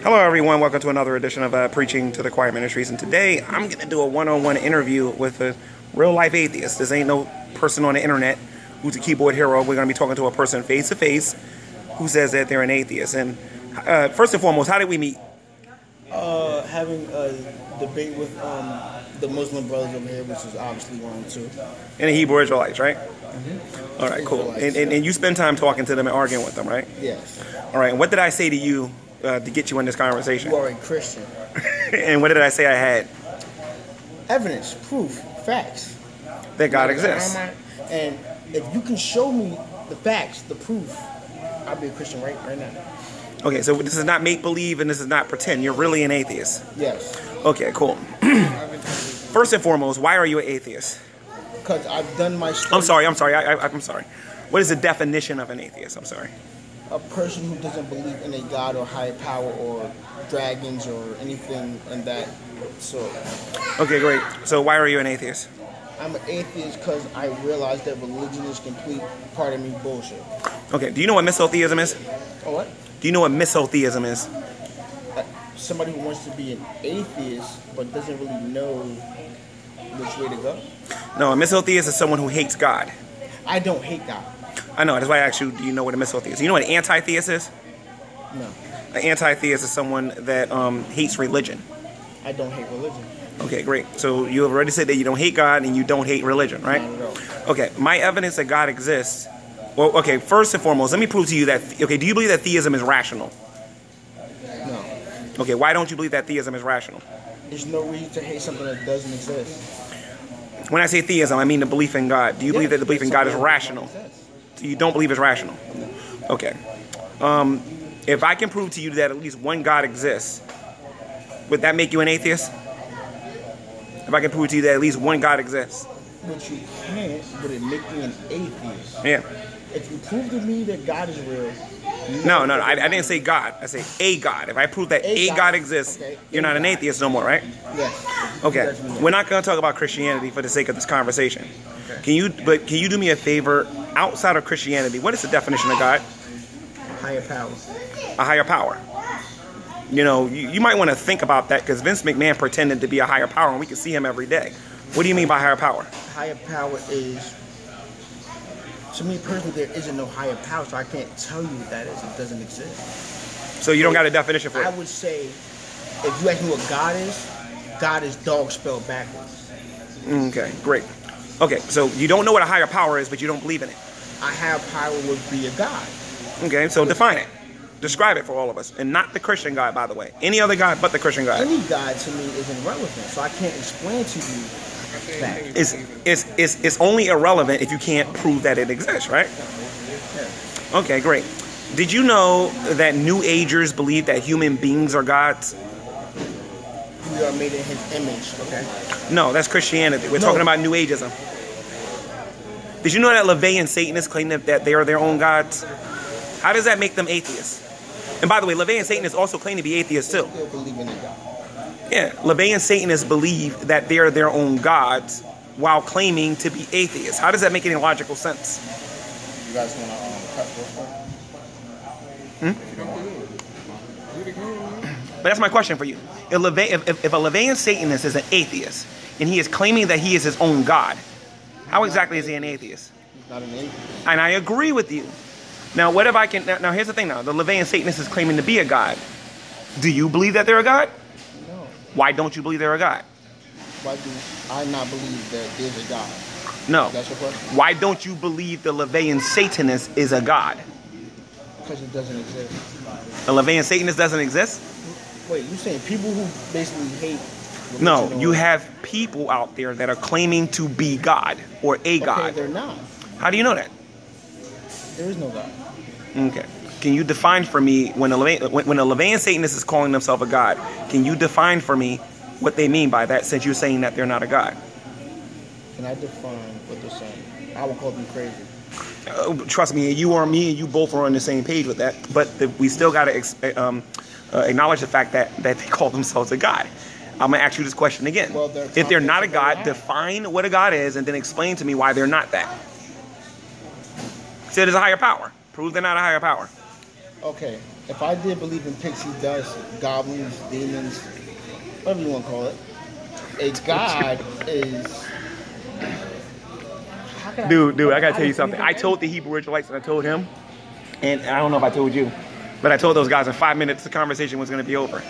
Hello everyone, welcome to another edition of Preaching to the Choir Ministries, and today I'm going to do a one-on-one interview with a real-life atheist. This ain't no person on the internet who's a keyboard hero. We're going to be talking to a person face-to-face who says that they're an atheist. And first and foremost, how did we meet? Having a debate with the Muslim brothers over here, which is obviously wrong too. And the Hebrew Israelites, right? Mm-hmm. All right, cool. And you spend time talking to them and arguing with them, right? Yes. All right, and what did I say to you to get you in this conversation? You are a Christian. And what did I say I had? Evidence, proof, facts. That God exists. And if you can show me the facts, the proof, I'll be a Christian right now. Okay, so this is not make-believe and this is not pretend. You're really an atheist. Yes. Okay, cool. First and foremost, why are you an atheist? Because I've done my study. I'm sorry. I'm sorry. What is the definition of an atheist? I'm sorry. A person who doesn't believe in a God or higher power or dragons or anything in that sort. Okay, great. So why are you an atheist? I'm an atheist because I realize that religion is complete, pardon me, bullshit. Okay, do you know what misotheism is? Oh, what? Do you know what misotheism is? Somebody who wants to be an atheist but doesn't really know which way to go? No, a misotheist is someone who hates God. I don't hate God. I know, that's why I asked you, do you know what a misotheist is? You know what an anti-theist is? No. An anti-theist is someone that hates religion. I don't hate religion. Okay, great. So you have already said that you don't hate God and you don't hate religion, right? Not at all. Okay, my evidence that God exists. Well, okay, first and foremost, let me prove to you that, okay, do you believe that theism is rational? No. Okay, why don't you believe that theism is rational? There's no reason to hate something that doesn't exist. When I say theism, I mean the belief in God. Do you believe that the belief in God is rational? So you don't believe it's rational? Okay. If I can prove to you that at least one God exists, would that make you an atheist? If I can prove to you that at least one God exists? But you can't, but it make me an atheist. Yeah. If you prove to me that God is real... No, I didn't say God. I say a God. If I prove that a God exists, okay, you're not an atheist no more, right? Yes. Okay. We're not going to talk about Christianity for the sake of this conversation. Okay. Can you do me a favor? Outside of Christianity, what is the definition of God? Higher power. A higher power. You know, you might want to think about that because Vince McMahon pretended to be a higher power and we can see him every day. What do you mean by higher power? Higher power is... To me personally, there isn't no higher power, so I can't tell you what that is. It doesn't exist. So you don't got a definition for it? I would say, if you ask me what God is dog spelled backwards. Okay, great. Okay, so you don't know what a higher power is, but you don't believe in it. A higher power would be a God. Okay, so define it. Describe it for all of us. And not the Christian God, by the way. Any other God but the Christian God. Any God to me is irrelevant, so I can't explain to you that. It's only irrelevant if you can't prove that it exists, right? Yeah. Okay, great. Did you know that New Agers believe that human beings are gods? We are made in His image, okay? No, that's Christianity. We're talking about New Ageism. Did you know that LaVey and Satanists claim that they are their own gods? How does that make them atheists? And by the way, LaVey and Satanists also claim to be atheists too. They still believe in a God. Yeah, LaVey and Satanists believe that they are their own gods while claiming to be atheists. How does that make any logical sense? You guys want to cut real quick? But that's my question for you. If a LaVeyan Satanist is an atheist and he is claiming that he is his own God, how exactly is he an atheist? He's not an atheist. And I agree with you. Now, what if I can... Now, here's the thing now. The LaVeyan Satanist is claiming to be a God. Do you believe that they're a God? No. Why don't you believe they're a God? Why do I not believe that there's a God? No. That's your question? Why don't you believe the LaVeyan Satanist is a God? Because it doesn't exist. The LaVeyan Satanist doesn't exist? Wait, you're saying people who basically hate... No, you have people out there that are claiming to be God or a God. Okay, they're not. How do you know that? There is no God. Okay. Can you define for me, when a LaVeyan Satanist is calling themselves a God, can you define for me what they mean by that since you're saying that they're not a God? Can I define what they're saying? I would call them crazy. Trust me, you or me and you both are on the same page with that. But we still got to acknowledge the fact that they call themselves a God. I'm going to ask you this question again. Well, if they're not a God, define what a God is and then explain to me why they're not that. Say there's a higher power. Prove they're not a higher power. Okay, If I did believe in pixie dust, goblins, demons, whatever you want to call it, a god is... Dude, I gotta tell you something. I told the Hebrew Israelites and I told him, and I don't know if I told you, but I told those guys in 5 minutes the conversation was gonna be over.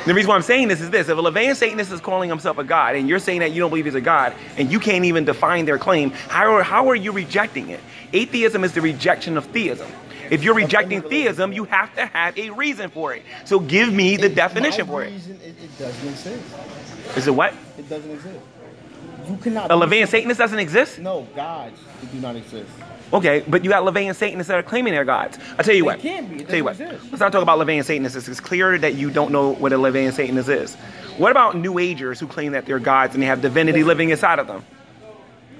The reason why I'm saying this is this: if a Levian Satanist is calling himself a god, and you're saying that you don't believe he's a god, and you can't even define their claim, how are you rejecting it? Atheism is the rejection of theism. If you're rejecting theism, you have to have a reason for it. So give me the definition for it. It doesn't exist. Is it what? It doesn't exist. You cannot. A Levian Satanist doesn't exist? No, gods do not exist. Okay, but you got Levian Satanists that are claiming they're gods. I'll tell you what. It can't be. It tell you what. exist. Let's not talk about Levian Satanists. It's clear that you don't know what a Levian Satanist is. What about New Agers who claim that they're gods and they have divinity living inside of them?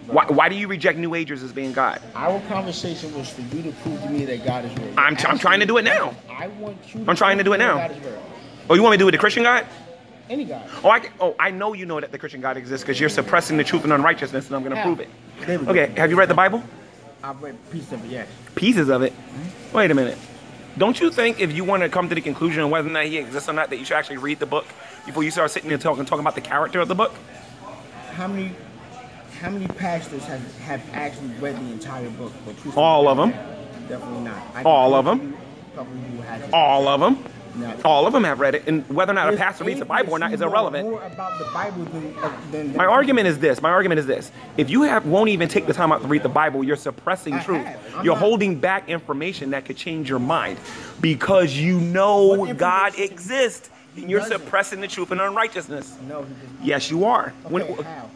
Why do you reject New Agers as being God? Our conversation was for you to prove to me that God is real. I'm trying to do it now. I want you. I'm trying to do it now. God is real. Oh, you want me to do it with the Christian God? Any God. I know you know that the Christian God exists because you're suppressing the truth and unrighteousness, and I'm going to prove it. There we go. Okay, have you read the Bible? I've read pieces of it, yes. Pieces of it? Wait a minute. Don't you think if you want to come to the conclusion of whether or not he exists or not, that you should actually read the book before you start sitting there talking about the character of the book? How many pastors have actually read the entire book? All of them. Definitely not. All of them. All of them. Not. All of them have read it, and whether or not a pastor reads the Bible or not is irrelevant. More about the Bible than My argument is this. If you won't even take the time out to read the Bible, you're suppressing truth. You're holding back information that could change your mind because you know God exists. And you're suppressing the truth and unrighteousness. No, he doesn't. Yes, you are. Okay, how?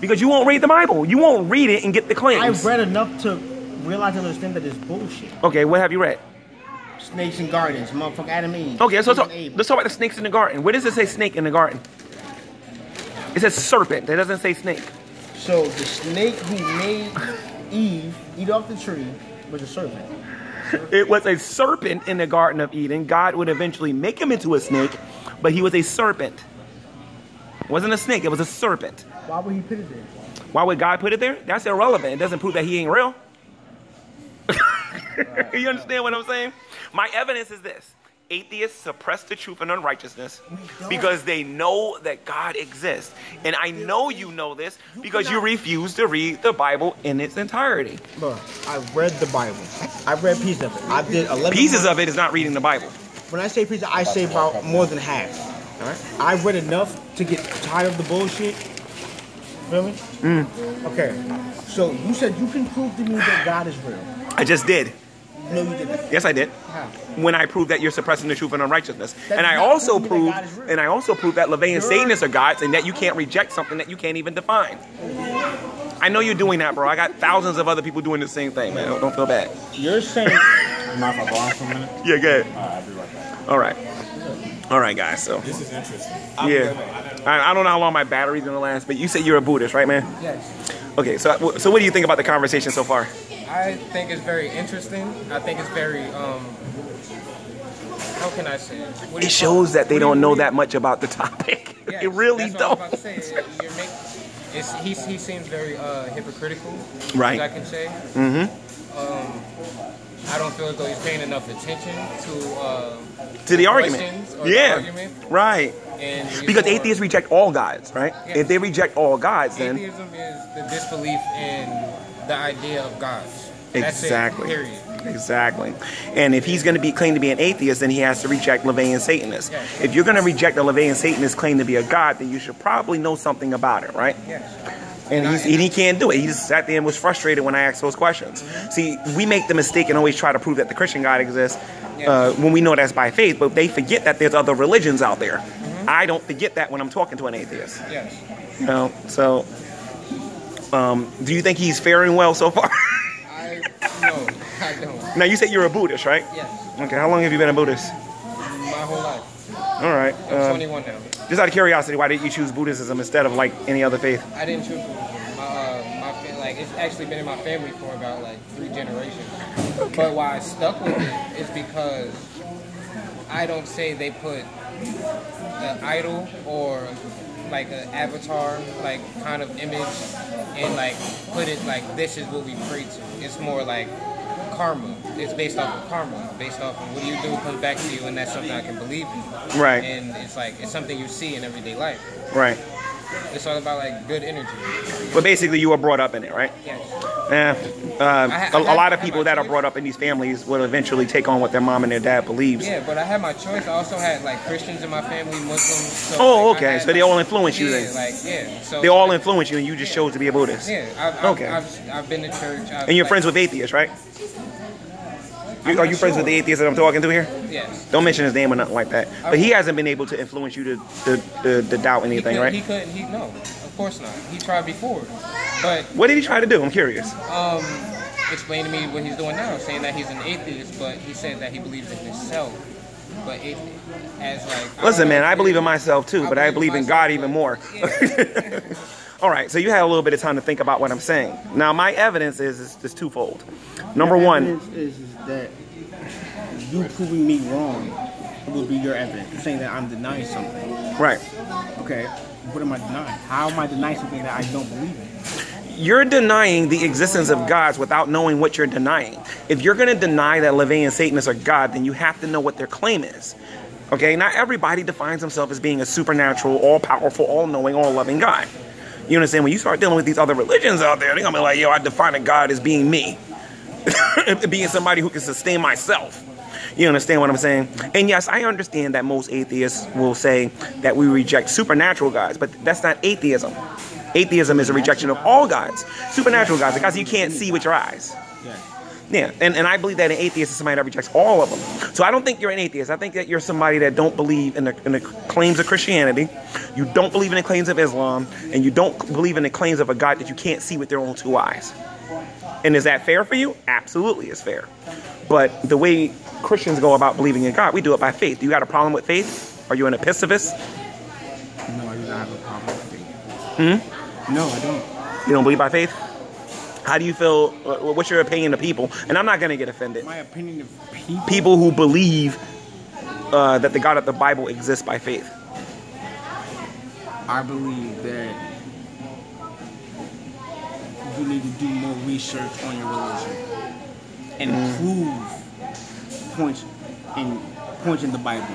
Because you won't read the Bible. You won't read it and get the claims. I've read enough to realize and understand that it's bullshit. Okay, what have you read? Snakes and gardens, motherfucker Adam and Eve. Okay, so let's talk about the snakes in the garden. Where does it say snake in the garden? It says serpent. It doesn't say snake. So the snake who made Eve eat off the tree was a serpent. It was a serpent in the Garden of Eden. God would eventually make him into a snake, but he was a serpent. It wasn't a snake, it was a serpent. Why would he put it there? Why would God put it there? That's irrelevant. It doesn't prove that he ain't real. You understand what I'm saying? My evidence is this. Atheists suppress the truth and unrighteousness because they know that God exists. And I know you know this because you refuse to read the Bible in its entirety. Bro, I read the Bible. I read pieces of it. I did 11 Pieces of it is not reading the Bible. When I say pieces, I say about more than half. All right? I read enough to get tired of the bullshit. Feel me? Okay. So you said you can prove to me that God is real. I just did. No, you didn't. Yes, I did. How? When I proved that you're suppressing the truth and unrighteousness. And I also proved that Levian Satanists are gods and that you can't reject something that you can't even define. I know you're doing that, bro. I got thousands of other people doing the same thing, man. Don't feel bad. You're saying... Mind if I go on for a minute? Yeah, good. I'll be right back. All right. All right, guys. So This is interesting. yeah, I don't know how long my battery's gonna last, but you said you're a Buddhist, right, man? Yes. Okay. So what do you think about the conversation so far? I think it's very interesting. I think it's very, how can I say it? It shows that they don't know that much about the topic. Yes, It really that's don't. what I was about to say. He seems very hypocritical, Right. as I can say. I don't feel as though he's paying enough attention To the argument. questions or Yeah. the argument. Right. And he's Because more- atheists reject all gods, right? Yes. If they reject all gods, then Atheism is the disbelief in the idea of gods. That's exactly. it, period. Exactly. And if he's going to claim to be an atheist, then he has to reject Levian Satanists. Yes. If you're going to reject a Levian Satanist claim to be a god, then you should probably know something about it, right? Yes. And he can't do it. He just sat there and was frustrated when I asked those questions. See, we make the mistake and always try to prove that the Christian God exists when we know that's by faith, but they forget that there's other religions out there. I don't forget that when I'm talking to an atheist. Yes. You know, so do you think he's faring well so far? No, I don't. Now, you said you're a Buddhist, right? Yes. Okay, how long have you been a Buddhist? My whole life. All right. I'm 21 now. Just out of curiosity, why did you choose Buddhism instead of like any other faith? I didn't choose it's actually been in my family for about like 3 generations. Okay. But why I stuck with it is because I don't say they put an idol or like an avatar, like kind of image, and like put it like this is what we pray to. It's more like karma. It's based off of karma. Based off of what do you do comes back to you, and that's something I can believe in. Right. And it's like it's something you see in everyday life. Right. It's all about like good energy. But basically, you were brought up in it, right? Yes. A lot of people that are brought up in these families will eventually take on what their mom and their dad believes. Yeah, but I had my choice. I also had like Christians in my family, Muslims. So, Oh, like, okay. So they all influence you yeah, then. like yeah. So They all influence you, and you just chose to be a Buddhist. Yeah. I've been to church. And you're friends with atheists, right? Are you friends with the atheist that I'm talking to here? Yes. Don't mention his name or nothing like that. But he hasn't been able to influence you to doubt anything, right? He couldn't. No, of course not. He tried before, but What did he try to do? I'm curious. explain to me what he's doing now, saying that he's an atheist, but he said that he believes in himself. But it, as like, Listen, man, I believe in myself too, but I believe in God even more. Yeah. All right, so you had a little bit of time to think about what I'm saying. Now, my evidence is twofold. Number one, is that you proving me wrong will be your evidence. You're saying that I'm denying something. right, Okay, what am I denying? How am I denying something that I don't believe in? you're denying the existence of gods without knowing what you're denying. If you're going to deny that LaVeyan Satanists are God, then you have to know what their claim is. Okay, not everybody defines himself as being a supernatural, all-powerful, all-knowing, all-loving God. You understand? When you start dealing with these other religions out there, they're going to be like, yo, I define a God as being me. Being somebody who can sustain myself. You understand what I'm saying? And yes, I understand that most atheists will say that we reject supernatural gods, but that's not atheism. Atheism is a rejection of all gods. Supernatural gods, because you can't see with your eyes. Yeah, and I believe that an atheist is somebody that rejects all of them. So I don't think you're an atheist. I think that you're somebody that don't believe in the claims of Christianity. You don't believe in the claims of Islam. And you don't believe in the claims of a God that you can't see with your own two eyes. And is that fair for you? Absolutely, it's fair. But the way Christians go about believing in God, we do it by faith. Do you got a problem with faith? Are you an epistevist? No, I do not have a problem with faith. No, I don't. You don't believe by faith? How do you feel? What's your opinion of people? And I'm not going to get offended. My opinion of people? People who believe that the God of the Bible exists by faith. I believe that you need to do more research on your religion and prove points in the Bible.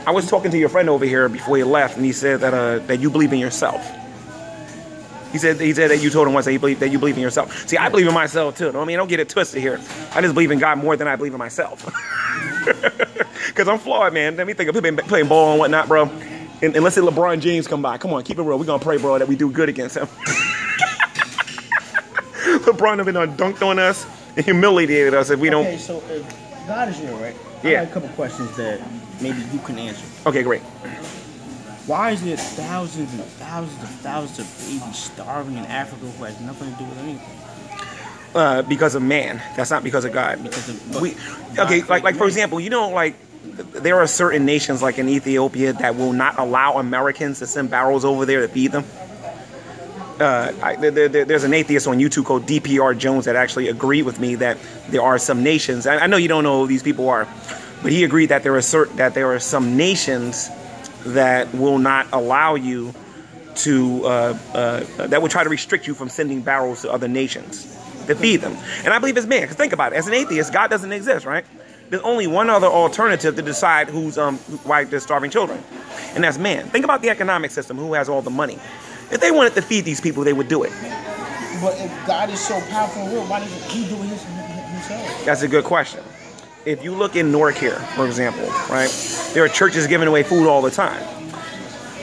I was talking to your friend over here before he left, and he said that you believe in yourself. He said that you told him once that you believe in yourself. See, I believe in myself too. I mean, don't get it twisted here. I just believe in God more than I believe in myself. Because I'm flawed, man. Let me think of people playing ball and whatnot, bro. And let's say LeBron James come by. Come on, keep it real. We're going to pray, bro, that we do good against him. LeBron have been dunked on us and humiliated us if we don't. Okay, so if God is real, right? Yeah. I have a couple questions that maybe you can answer. Okay, great. Why is there thousands and thousands and thousands of babies starving in Africa who has nothing to do with anything? Because of man. That's not because of God. Because of okay, like for example, you know, like there are certain nations like in Ethiopia that will not allow Americans to send barrels over there to feed them. There's an atheist on YouTube called DPR Jones that actually agreed with me that there are some nations. I know you don't know who these people are, but he agreed that there are some nations that will not allow you to that will try to restrict you from sending barrels to other nations to feed them. And I believe it's man. Because think about it, as an atheist, God doesn't exist, right? There's only one other alternative to decide why there's starving children, and that's man. Think about the economic system. Who has all the money? If they wanted to feed these people, they would do it. But if God is so powerful and real, why doesn't he do it himself? That's a good question. If you look in Newark here, for example, right, there are churches giving away food all the time.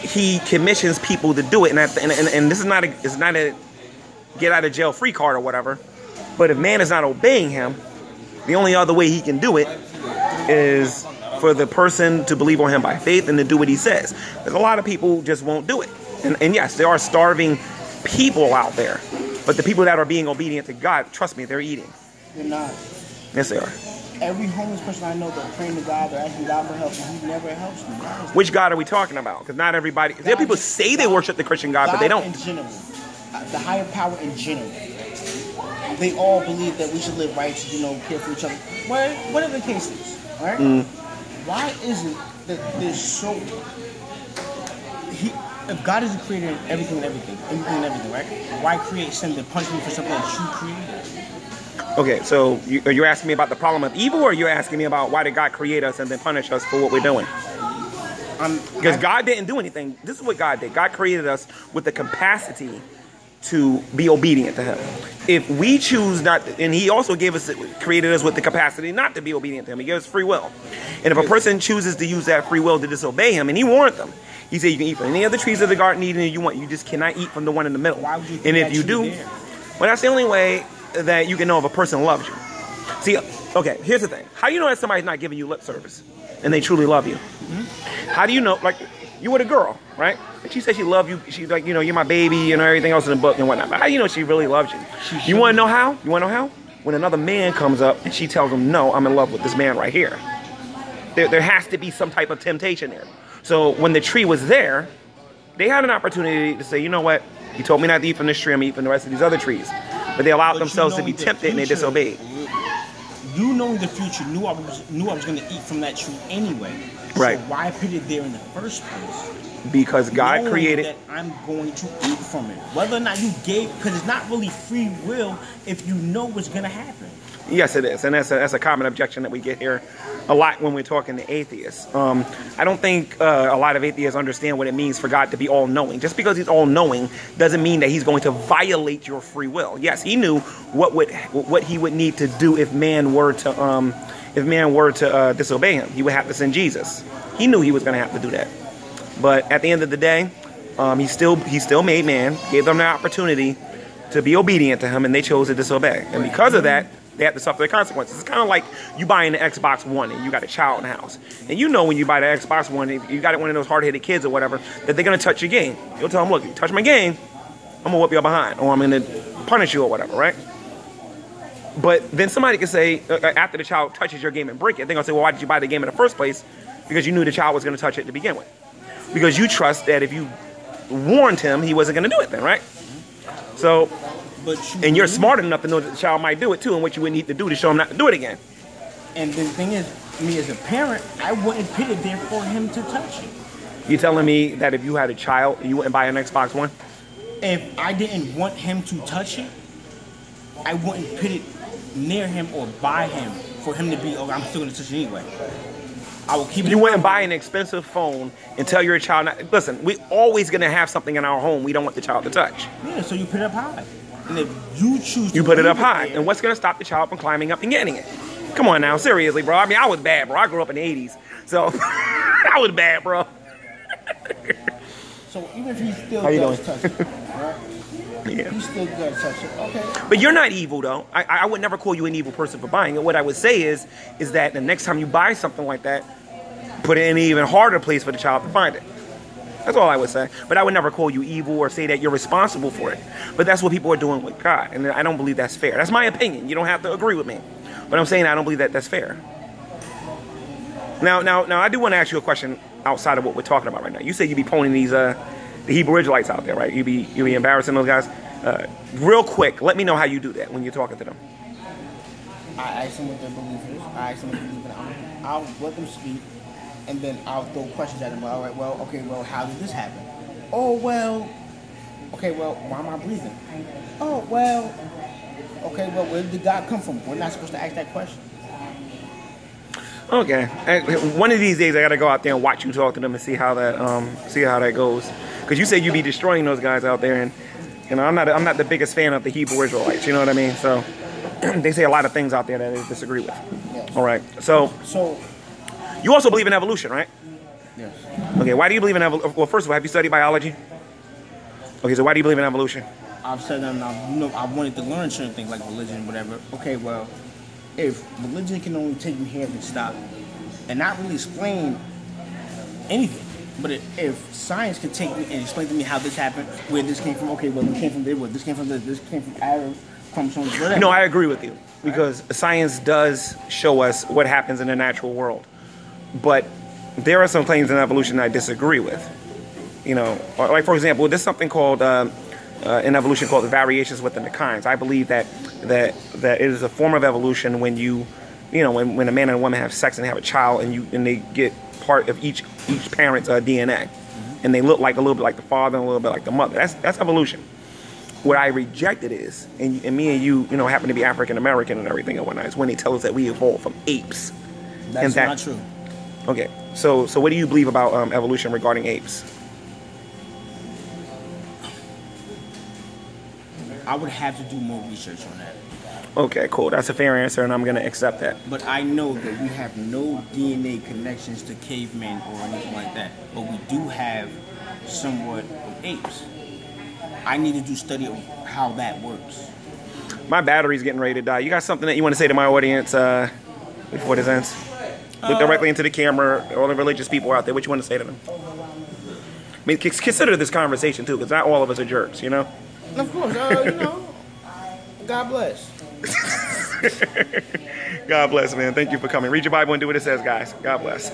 He commissions people to do it, and this is not a get out of jail free card or whatever. But if man is not obeying him, the only other way he can do it is for the person to believe on him by faith and to do what he says. There's a lot of people who just won't do it. And yes, there are starving people out there, but the people that are being obedient to God, trust me, they're eating. They're not. Yes, they are. Every homeless person I know that praying to God, they're asking God for help, and he never helps them. Which God are we talking about? Because not everybody. There are people say they worship the Christian God, but they don't. In general, the higher power in general, they all believe that we should live righteous, care for each other. Whatever the case is, all right? Why is it that there's so? If God is the creator of everything and everything, right? Why create sin to punish me for something that you created? Okay, so are you asking me about the problem of evil, or you're asking me about why did God create us and then punish us for what we're doing? Because God didn't do anything. This is what God did. God created us with the capacity to be obedient to him. If we choose not to, and he also created us with the capacity not to be obedient to him. He gave us free will. And if a person chooses to use that free will to disobey him, and he warned them, he said you can eat from any of the trees of the garden, eat any you want. You just cannot eat from the one in the middle. Why would you and if you do, well, that's the only way that you can know if a person loves you. See, okay, here's the thing. How do you know that somebody's not giving you lip service and they truly love you? How do you know, like, you with a girl, right? And she said she loved you. She's like, you know, you're my baby and everything else in the book and whatnot. But how do you know she really loves you? You want to know how? You want to know how? When another man comes up and she tells him, no, I'm in love with this man right here. There has to be some type of temptation there. So when the tree was there, they had an opportunity to say, you know what? You told me not to eat from this tree. I'm eating from the rest of these other trees. But they allowed themselves to be tempted and they disobeyed. You knowing the future knew I was going to eat from that tree anyway. Right. So why put it there in the first place? Because God created that I'm going to eat from it. Whether or not you gave, because it's not really free will if you know what's going to happen. Yes, it is. And that's a common objection that we get here a lot when we're talking to atheists. I don't think a lot of atheists understand what it means for God to be all-knowing. Just because he's all-knowing doesn't mean that he's going to violate your free will. Yes, he knew what he would need to do if man were to disobey him. He would have to send Jesus. He knew he was going to have to do that. But at the end of the day, he still made man, gave them the opportunity to be obedient to him, and they chose to disobey. And because of that, they have to suffer the consequences. It's kind of like you buying the Xbox One and you got a child in the house. And you know when you buy the Xbox One, if you got one of those hard-headed kids or whatever, that they're going to touch your game. You'll tell them, look, if you touch my game, I'm going to whoop you behind, or I'm going to punish you or whatever, right? But then somebody can say, after the child touches your game and break it, they're going to say, well, why did you buy the game in the first place? Because you knew the child was going to touch it to begin with. Because you trust that if you warned him, he wasn't going to do it then, right? So, and you're smart enough to know that the child might do it too, and what you would need to do to show him not to do it again. And the thing is, me as a parent, I wouldn't put it there for him to touch it. You telling me that if you had a child, you wouldn't buy an Xbox One? If I didn't want him to touch it, I wouldn't put it near him or by him for him to be, oh, I'm still going to touch it anyway. I will keep it. You wouldn't buy an expensive phone and tell your child not. Listen, we always going to have something in our home we don't want the child to touch. Yeah, so you put it up high. And if you choose to, you put it up high. And what's going to stop the child from climbing up and getting it? Come on now, seriously, bro. I mean, I was bad, bro. I grew up in the 80s. So, I was bad, bro. So, even if he still does touch it, right? Yeah. He still does touch it. Okay. But you're not evil, though. I would never call you an evil person for buying it. What I would say is that the next time you buy something like that, put it in an even harder place for the child to find it. That's all I would say. But I would never call you evil or say that you're responsible for it. But that's what people are doing with God. And I don't believe that's fair. That's my opinion. You don't have to agree with me. But I'm saying I don't believe that that's fair. Now, I do want to ask you a question outside of what we're talking about right now. You say you be ponying these the Hebrew Israelites out there, right? You be embarrassing those guys. Real quick, let me know how you do that when you're talking to them. I ask them what their belief is. I ask them what they believe in. I'll let them speak. And then I'll throw questions at them. All right, well, okay, well, how did this happen? Oh, well, okay, well, why am I breathing? Oh, well, okay, well, where did God come from? We're not supposed to ask that question. Okay, one of these days I gotta go out there and watch you talk to them and see how that goes. Because you said you be destroying those guys out there, and you know I'm not the biggest fan of the Hebrew Israelites. You know what I mean? So they say a lot of things out there that I disagree with. Yes. All right, so. You also believe in evolution, right? Yes. Okay, why do you believe in evolution? Well, first of all, have you studied biology? Okay, so why do you believe in evolution? I've said that, I wanted to learn certain things like religion, whatever. Okay, well, if religion can only take me here and stop, and not really explain anything, but if science can take me and explain to me how this happened, where this came from, okay, well, this came from there, this came from this came from Adam, chromosomes, whatever. No, I agree with you, because science does show us what happens in the natural world. But there are some claims in evolution I disagree with. You know, like for example, there's something called in evolution called the variations within the kinds. I believe that it is a form of evolution when when a man and a woman have sex and they have a child and they get part of each parent's DNA, and they look like a little bit like the father and a little bit like the mother. That's evolution. What I rejected is, and me and you know, happen to be African American and everything and whatnot, is when they tell us that we evolved from apes. That's not true. Okay, so what do you believe about evolution regarding apes? I would have to do more research on that. Okay, cool. That's a fair answer, and I'm going to accept that. But I know that we have no DNA connections to cavemen or anything like that. But we do have somewhat of apes. I need to do study of how that works. My battery's getting ready to die. You got something that you want to say to my audience before this ends? Look directly into the camera, all the religious people out there. What you want to say to them? I mean, consider this conversation, too, because not all of us are jerks, you know? Of course, you know, God bless. God bless, man. Thank you for coming. Read your Bible and do what it says, guys. God bless.